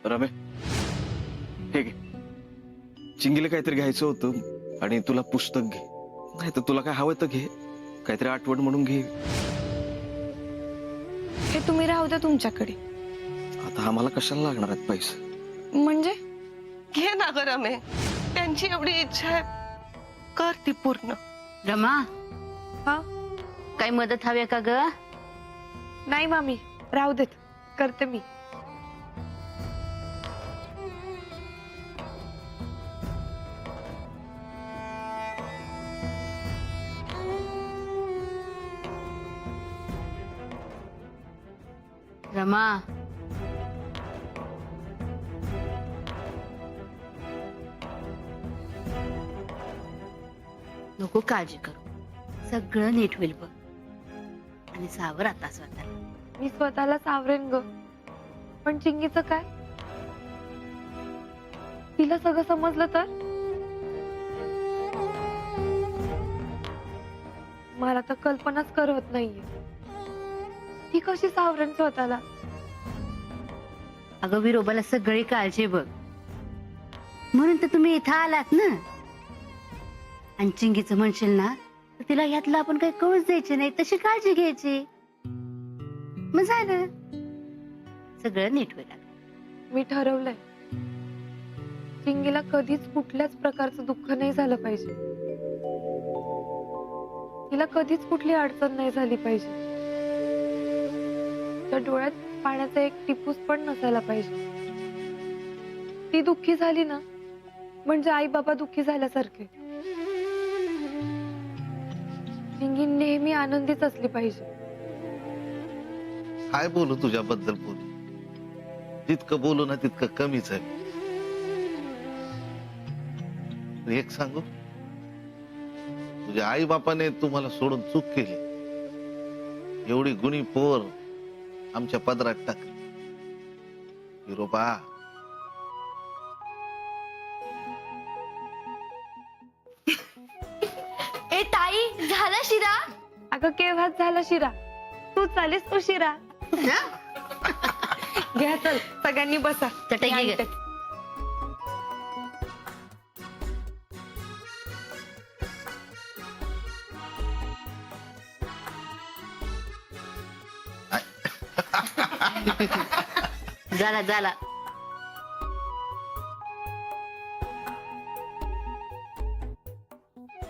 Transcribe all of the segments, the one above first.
रमे, हे घे. चिंगीला काहीतरी घ्यायचं होतं आणि तुला पुस्तक घे. नाही तर तुला काय हवं तर घे, काहीतरी आठवण म्हणून घे. हे तुम्ही राहू द्या तुमच्याकडे. आता आम्हाला कशाला लागणार आहेत पैसे? म्हणजे घे ना ग रमे, त्यांची एवढी इच्छा आहे, कर ती पूर्ण. रमा, हा काही मदत हवी का ग? नाही मामी, राहू देत, करते मी. रमा, नको काळजी करू, सगळं नीट होईल बघ. आणि सावर आता स्वतःला. मी स्वतःला सावरेन ग, पण चिंगीचं काय? तिला सगळं समजलं तर? मला तर कल्पनाच करत नाहीये ती कशी सावरेन स्वतःला. अगं विरोबाला सगळी काळजी बघ, म्हणून तर तुम्ही इथं आलात ना. आणि चिंगीचं म्हणशील ना तर तिला यातलं आपण काही कळूच द्यायचे नाही, तशी काळजी घ्यायची. मग झालं, सगळं नीट होईल. मी ठरवलंय, चिंगीला कधीच कुठल्याच प्रकारचं दुःख नाही झालं पाहिजे. तिला कधीच कुठली अडचण नाही झाली पाहिजे. त्या डोळ्यात पाण्याचा एक टिपूस पण नसायला पाहिजे. ती दुःखी झाली ना म्हणजे आई बाबा दुःखी झाल्यासारखे. चिंगी नेहमी आनंदीच असली पाहिजे. काय बोलू तुझ्याबद्दल बोलू, जितकं बोलू ना तितकं कमीच आहे. एक सांगू, तुझ्या आई बापाने तुम्हाला सोडून चूक केली. एवढी गुणी पोर आमच्या पदरात टाकली. विरोबा, ए ताई, झाला शिरा? अगं केव्हाच झाला शिरा, तू चालीस उशिरा. घ्या चल, सगळ्यांनी बसा. चटई घे ग. आणते. झाला झाला.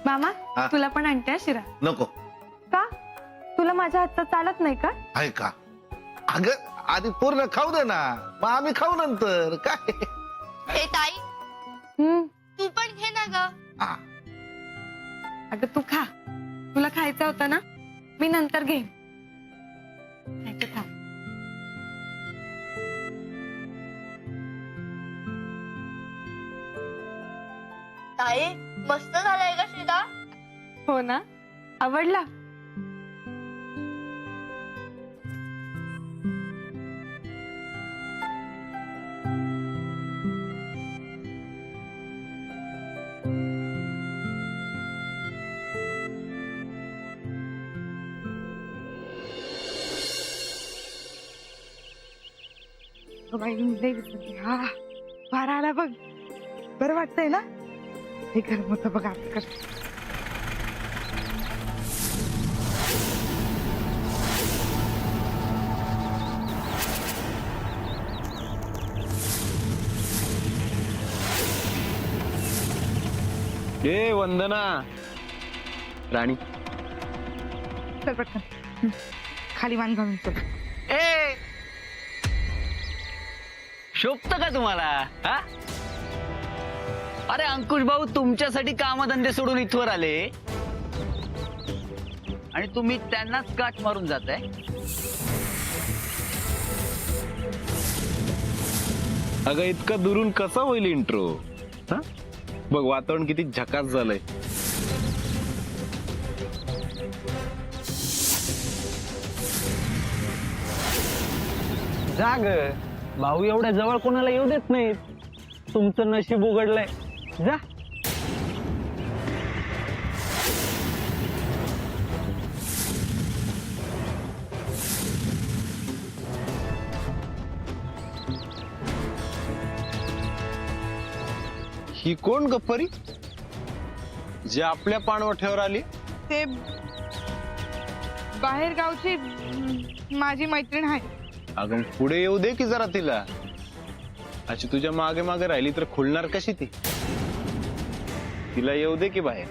मामा, हा? तुला पण आणते हा शिरा. नको. का? तुला माझ्या हातचा चालत नाही का? आहे का? अगं आधी पूर्ण खाऊ दे ना, मग आम्ही खाऊ नंतर. काय ए ताई, तू पण घे ना ग. हा, अगं तू खा, तुला खायचं होतं ना, मी नंतर घेईन. खायचं खा. ताई, मस्त झालाय का शिरा? हो ना, आवडला? हा, वारा आला बघ, बरं वाटतंय ना? हे गरम होतं बघ आता. कर. ए वंदना, राणी, चल पटकन, खाली मान घालून चल. ए, शोभत का तुम्हाला? हा, अरे अंकुश भाऊ तुमच्यासाठी कामधंदे सोडून इथवर आले आणि तुम्ही त्यांनाच काट मारून जाताय. अगं इतकं दुरून कसा होईल इंट्रो? हा, बघ वातावरण किती झकास झालंय. जाग भाऊ एवढ्या जवळ कोणाला येऊ देत नाहीत. तुमचं नशीब उघडलंय. जा. ही कोण गप्परी जे आपल्या पाणवठ्यावर आली? ते बाहेर गावची माझी मैत्रीण आहे. अगं पुढे येऊ दे की जरा तिला. अशी तुझ्या मागे मागे राहिली तर खुलणार कशी ती? तिला येऊ दे की बाहेर.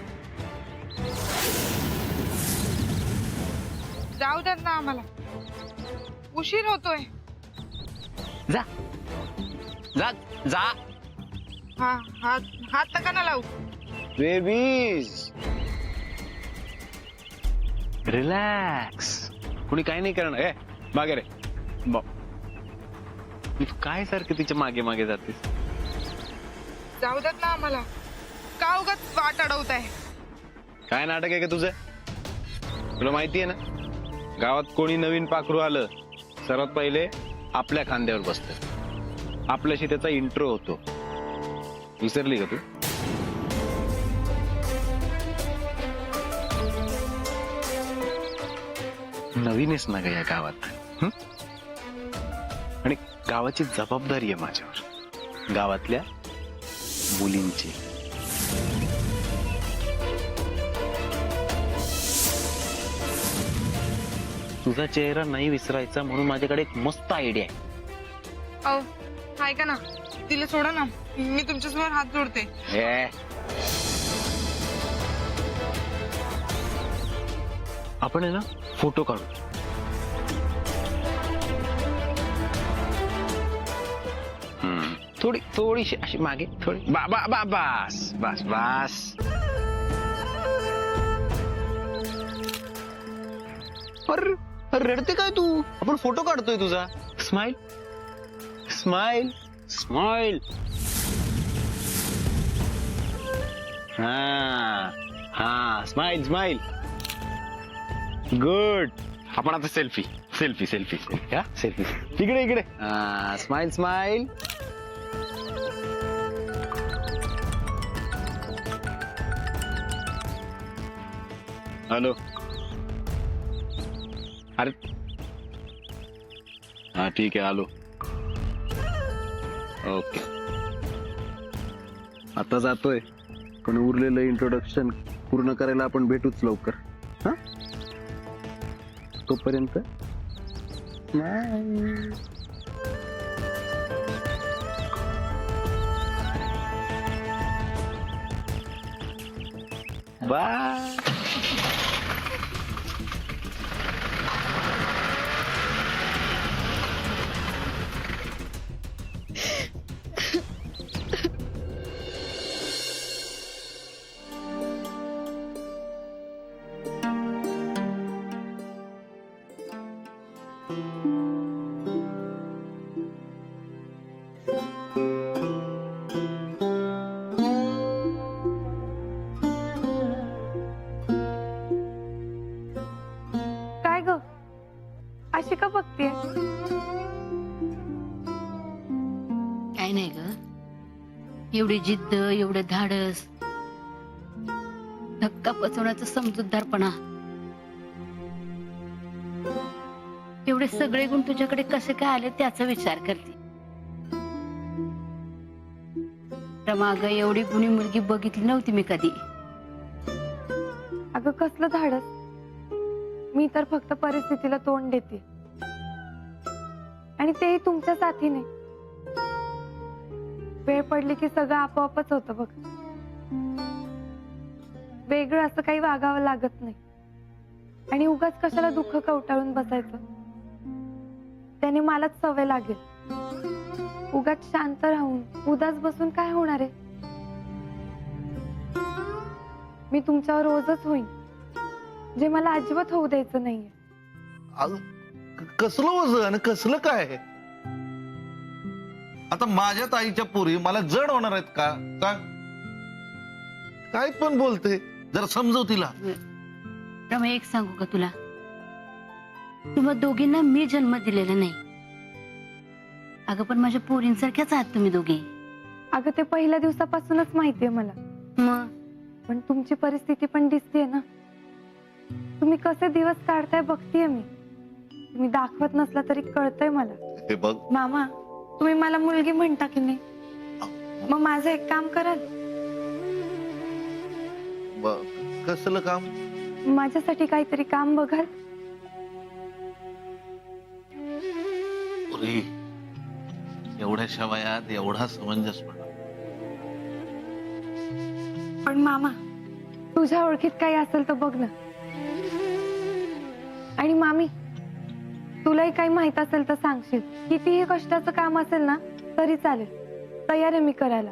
जाऊ देत ना आम्हाला, उशीर होतोय. जा जा जा. हा हात हात नका ना लावू. Babies relax. कुणी काही नाही करणार. ए मागे रे. तू काय सारखं तिच्या मागे मागे जातेस? जाऊ देत ना आम्हाला, का उगाच वाट अडवताय? काय नाटक आहे का तुझं? तुला माहिती आहे ना, गावात कोणी नवीन पाखरू आलं सर्वात पहिले आपल्या खांद्यावर बसतं. आपल्याशी त्याचा इंट्रो होतो. विसरली का तू? नवीनच ना ग या गावात. आणि गावाची जबाबदारी आहे माझ्यावर, गावातल्या मुलींची. तुझा चेहरा नाही विसरायचा म्हणून माझ्याकडे एक मस्त आयडिया आहे. अहो ऐका ना, तिला सोडा ना, मी तुमच्यासमोर हात जोडते. आपण आहे ना फोटो काढू. थोडीशी अशी मागे थोडी. बस बस बस. अरे रडते काय तू? आपण फोटो काढतोय तुझा. Smile smile smile. हा हा स्माइल स्माइल. गुड. आपण आता सेल्फी सेल्फी सेल्फी सेल्फी. हा सेल्फी इकडे इकडे. हा स्माइल स्माइल. हॅलो. अरे हा ठीक आहे आलो. ओके आता जातोय, पण उरलेलं इंट्रोडक्शन पूर्ण करायला आपण भेटूच लवकर. हा तोपर्यंत बाय. काय ग अशी का बघतीये? काय नाही ग, एवढी जिद्द, एवढं धाडस, धक्का पचवण्याचा समजूतदारपणा, एवढे सगळे गुण तुझ्याकडे कसे काय आले त्याचा विचार करते. माग एवढी गुणी मुलगी बघितली नव्हती मी कधी. अगं कसलं धाडस. मी तर फक्त परिस्थितीला तोंड देते, आणि तेही तुमच्या साथीने. वेळ पडली की सगळं आपोआपच होतं बघ. वेगळं असं काही वागावं लागत नाही. आणि उगाच कशाला दुःख कवटाळून बसायचं, त्याने मलाच सवय लागेल. उगाच शांत राहून उदास बसून काय होणार आहे? मी तुमच्यावर रोजच होईन, जे मला अजिबात होऊ द्यायचं नाहीये. कसलं वजन आणि कसलं काय? आता माझ्या ताईच्या पोरी मला जड होणार आहेत का? सांग. काय पण बोलते, जरा समजव तिला. रमे एक सांगू का तुला, तुम्हा दोघींना मी जन्म दिलेला नाही. अगं पण माझ्या पोरींसारख्याच आहात तुम्ही दोघे. अगं ते पहिल्या दिवसापासूनच माहितीये मला. मग पण तुमची परिस्थिती पण दिसतेय ना. तुम्ही कसे दिवस काढताय बघतीये मी. तुम्ही दाखवत नसला तरी कळतंय मला. हे बघ मामा, तुम्ही मला मुलगी म्हणता की नाही? मग माझं एक काम कराल? कसलं काम? माझ्यासाठी काहीतरी काम बघाल? पुरी, एवढ्याशा वयात एवढा समंजसपणा. पण मामा, तुझ्या ओळखीत काही असेल तर बघ ना. आणि मामी, तुलाही काही माहित असेल तर सांगशील. कितीही कष्टाचं काम असेल ना तरी चालेल, तयार आहे मी करायला.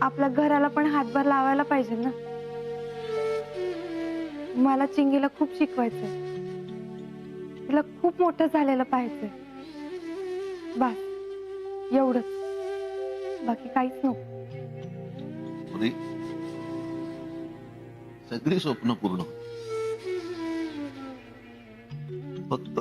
आपल्या घराला पण हातभार लावायला पाहिजे ना. मला चिंगीला खूप शिकवायचंय, तिला खूप मोठं झालेलं पाहिजे. बस एवढंच, बाकी काहीच नको. पुरी, सगळी स्वप्न पूर्ण फक्त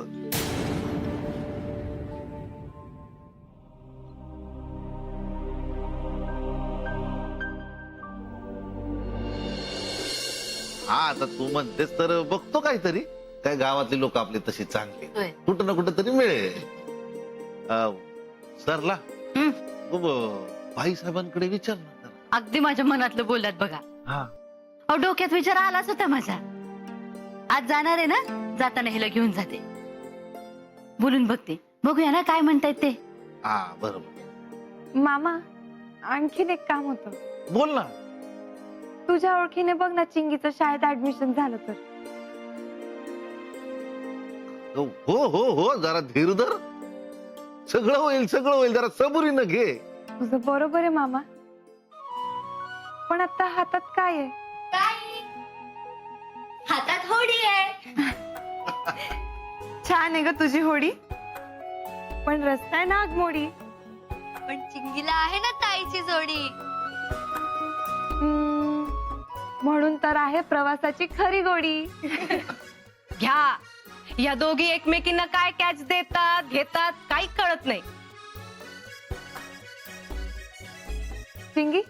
हा. आता तू म्हणतेस तर बघतो काहीतरी. काय गावातले लोक आपले तसे चांगले, होय. कुठं ना कुठं तरी मिळेल. सरला भाई साहेबांकडे विचार ना. अगदी माझ्या मनातलं बोललात बघा. अहो, डोक्यात विचार आलाच होता माझ्या. आज जाणार आहे ना, जाताना हिला घेऊन जाते, बोलून बघते, बघूया ना काय म्हणतायत ते. हा बरोबर. मामा, आणखीन एक काम होतं. बोल ना. तुझ्या ओळखीने बघ ना, चिंगीचं शाळेत ऍडमिशन झालं तर. हो हो हो, जरा धीर धर. सगळं होईल, सगळं होईल. जरा सबुरीनं घे. तुझं बरोबर आहे मामा, पण आता हातात काय आहे? हातात होडी आहे. छान आहे ग तुझी होडी, पण रस्ता आहे नागमोडी. पण चिंगीला आहे ना ताईची जोडी. म्हणून तर आहे प्रवासाची खरी गोडी. घ्या, या दोघी एकमेकींना काय कॅच देतात घेतात काही कळत नाही. चिंगी,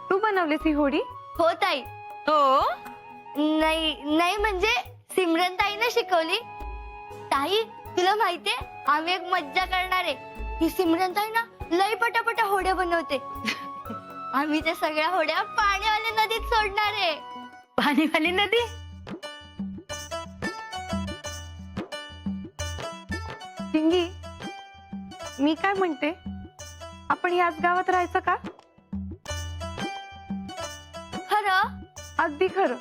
तू बनवलीस ही होडी? हो ताई. हो, नाही म्हणजे सिमरन ताईने शिकवली. ताई, तुला माहितीये आम्ही एक मज्जा करणार आहे. ही सिमरन ताई ना लई पटापटा होड्या बनवते. आम्ही त्या सगळ्या होड्या पाण्यावाल्या नदीत सोडणार आहे. पाणीवाली नदी? चिंगी, मी काय म्हणते, आपण याच गावात राहायचं का? खरं? अगदी खरं.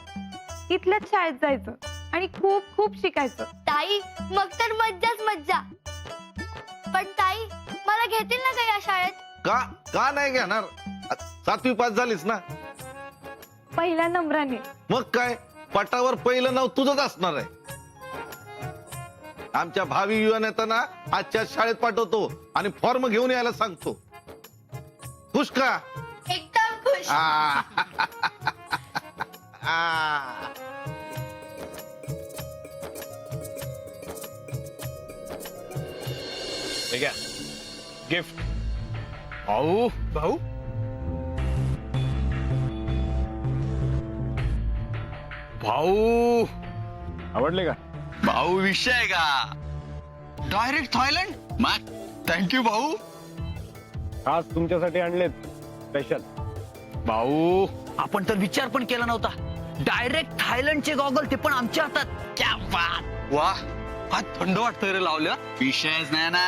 इथल्याच शाळेत जायचं आणि खूप खूप शिकायचं. ताई, मग तर मज्जाच मज्जा. पण ताई, मला घेतील ना का या शाळेत? का नाही घेणार? 7वी पास झालीस ना. पहिल्या नंबराने. मग काय, पटावर पहिलं नाव तुझंच असणार आहे. आमच्या भावी युवा नेत्यांना आजच्या शाळेत पाठवतो आणि फॉर्म घेऊन यायला सांगतो. खुश का? एकदम खुश. आ. आ. ठीक आहे, गिफ्ट. भाऊ भाऊ भाऊ आवडले का? भाऊ, विषय आहे का? Direct Thailand? मग थँक्यू भाऊ. खास तुमच्यासाठी आणलेत स्पेशल. भाऊ, आपण तर विचार पण केला नव्हता. डायरेक्ट थायलंडचे गॉगल, ते पण आमच्या हातात. क्या बात. वा, हात थंड वाटतंय रे लावलं. विषयच नाही ना.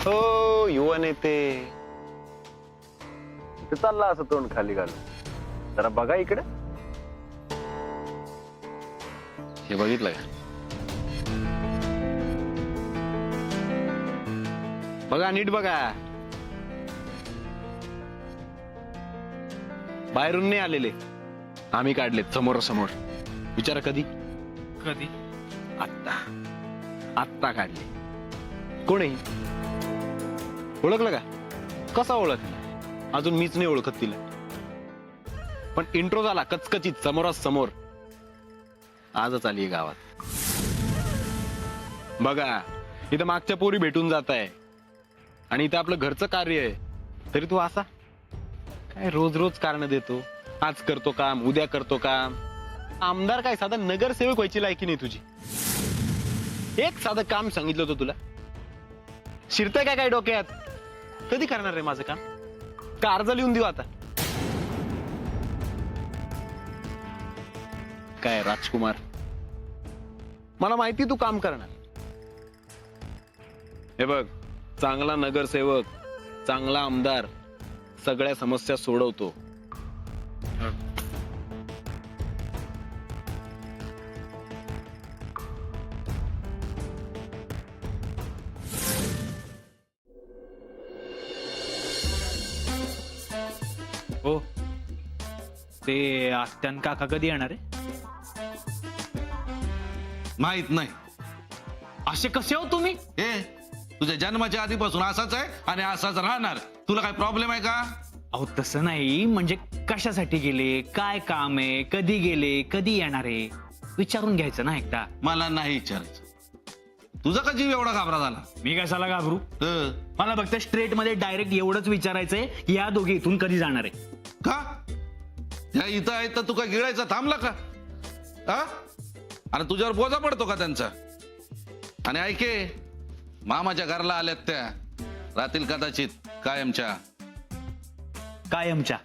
हो, युवा नेते कुठे चालला असं तोंड खाली घालून? जरा बघा इकडे. हे बघितलं का? बघा, नीट बघा. बाहेरून नाही आलेले, आम्ही काढलेत समोरासमोर. विचारा कधी? आत्ता आत्ता काढले. कोणी ओळखलं का? कसा ओळखला? अजून मीच नाही ओळखत तिला. पण इंट्रो झाला कचकचित समोरासमोर. आजच आली गावात. बघा, इथं मागच्या पोरी भेटून जात आहे. आणि इथं आपलं घरचं कार्य आहे तरी तू असा काय रोज रोज कारण देतो. आज करतो काम, उद्या करतो काम. आमदार काय साधा नगरसेवक व्हायची लायकी नाही तुझी. एक साधं काम सांगितलं होतं तुला, शिरतंय काय काय डोक्यात? कधी करणार रे माझं काम? का अर्ज लिहून देऊ आता? काय राजकुमार, मला माहिती तू काम करणार. हे बघ, चांगला नगरसेवक, चांगला आमदार सगळ्या समस्या सोडवतो. हो, ते आत्यान काका कधी येणार आहे? माहित नाही. असे कसे हो तुम्ही? ए, तुझ्या जन्माच्या आधीपासून असाच आहे आणि असाच राहणार. तुला काय प्रॉब्लेम आहे का? अहो तसं नाही, म्हणजे कशासाठी गेले, काय काम आहे, कधी गेले, कधी येणार आहे, विचारून घ्यायचं ना एकदा. मला नाही विचारायचं. तुझा का जीव एवढा घाबरा झाला? मी कशाला घाबरू? मला फक्त स्ट्रेट मध्ये डायरेक्ट एवढंच विचारायचंय, या दोघे इथून कधी जाणार आहे? का त्या इथं आहेत तर तू काय गिळायचा थांबला का? हा? आणि तुझ्यावर बोजा पडतो का त्यांचा? आणि ऐके, मामाच्या घरला आल्यात त्या, राहतील कदाचित कायमच्या. कायमच्या?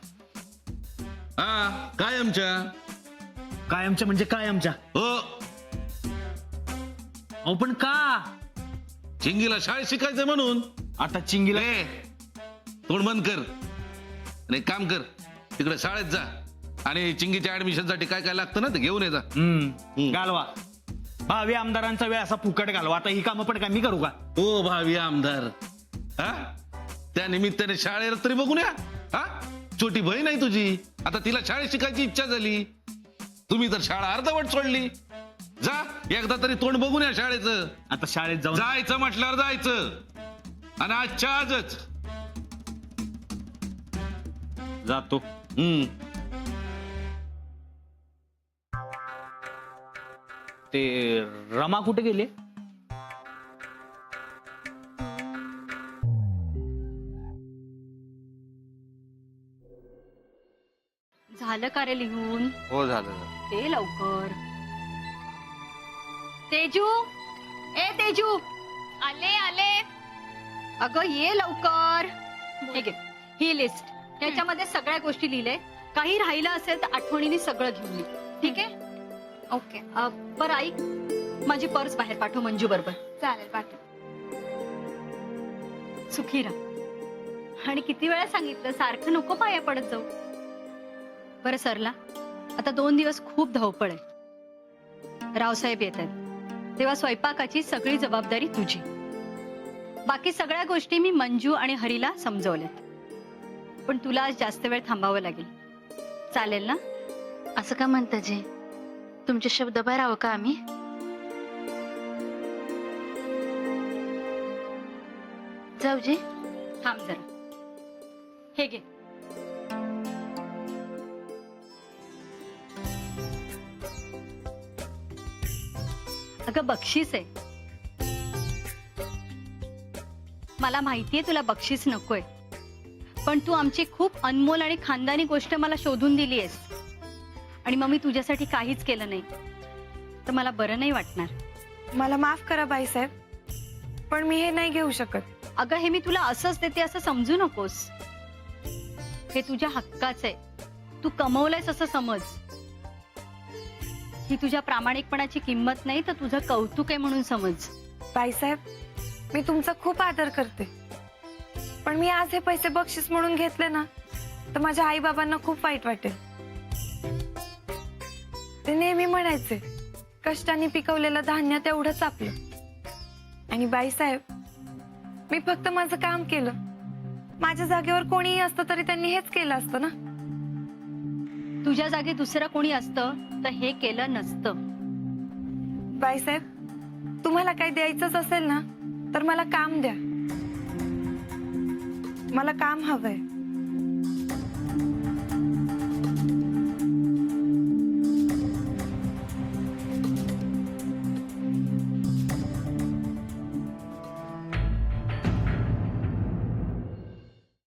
हा, कायमच्या. कायमच्या म्हणजे कायमच्या? हो. अहो पण का? चिंगीला शाळेत शिकायचं म्हणून. आता चिंगीला तोंड बंद कर आणि एक काम कर, तिकडे शाळेत जा आणि चिंगीच्या ऍडमिशन साठी काय काय लागतं ना ते घेऊन ये जा. घालवा. भावी आमदारांचा वेळ असा फुकट घालवा. आता ही कामं पण काय मी करू का? ओ भावी आमदार, हा, त्या निमित्ताने शाळेला तरी बघून या. हा, छोटी बहीण आहे तुझी, आता तिला शाळेत शिकायची इच्छा झाली. तुम्ही तर शाळा अर्धवट सोडली. जा, एकदा तरी तोंड बघून या शाळेचं. आता शाळेत जाऊन जायचं म्हटल्यावर जायचं आणि आजच्या आजच. जातो. ते रमा कुठे गेले? झालं का रे लिहून? हो झालं. ते लवकर. तेजू, ए तेजू, आले आले. अगं ये लवकर. हे घे, ही लिस्ट. त्याच्यामध्ये सगळ्या गोष्टी लिहिलंय. काही राहिलं असेल तर आठवणीने सगळं घेऊन ये. ठीक आहे? ओके, बरं ऐक, माझी पर्स बाहेर पाठव मंजू बरोबर. चालेल पाठव. सुखी राहा. आणि किती वेळा सांगितलं, सारखं नको पाया पडत जाऊ. बरं सरला, आता 2 दिवस खूप धावपळ आहे. रावसाहेब येत आहेत, तेव्हा स्वयंपाकाची सगळी जबाबदारी तुझी. बाकी सगळ्या गोष्टी मी मंजू आणि हरीला समजवल्यात. पण तुला आज जास्त वेळ थांबावं लागेल. चालेल ना? असं का म्हणता जे? तुमचे शब्द बाहेर आहो का आम्ही? जाऊ जे? थांब जरा. हे घे. अगं बक्षीस आहे. मला माहितीये तुला बक्षीस नकोय, पण तू आमची खूप अनमोल आणि खानदानी गोष्ट मला शोधून दिली आहेस. आणि मग मी तुझ्यासाठी काहीच केलं नाही तर मला बरं नाही वाटणार. मला माफ करा बाईसाहेब, पण मी हे नाही घेऊ शकत. अगं हे मी तुला असंच देते असं समजू नकोस. हे तुझ्या हक्काचं आहे. तू कमवलंयस असं समज. ही तुझ्या प्रामाणिकपणाची किंमत नाही तर तुझं कौतुक आहे म्हणून समज. बाईसाहेब, मी तुमचा खूप आदर करते, पण मी आज हे पैसे बक्षीस म्हणून घेतले ना तर माझ्या आई बाबांना खूप वाईट वाटेल. ते नेहमी म्हणायचे, कष्टाने पिकवलेलं धान्य तेवढंच आपलं. आणि बाईसाहेब, मी फक्त माझं काम केलं. माझ्या जागेवर कोणीही असतं तरी त्यांनी हेच केलं असतं ना. तुझ्या जागी दुसरं कोणी असतं तर हे केलं नसतं. बाईसाहेब, तुम्हाला काही द्यायचंच असेल ना तर मला काम द्या. मला काम हवंय.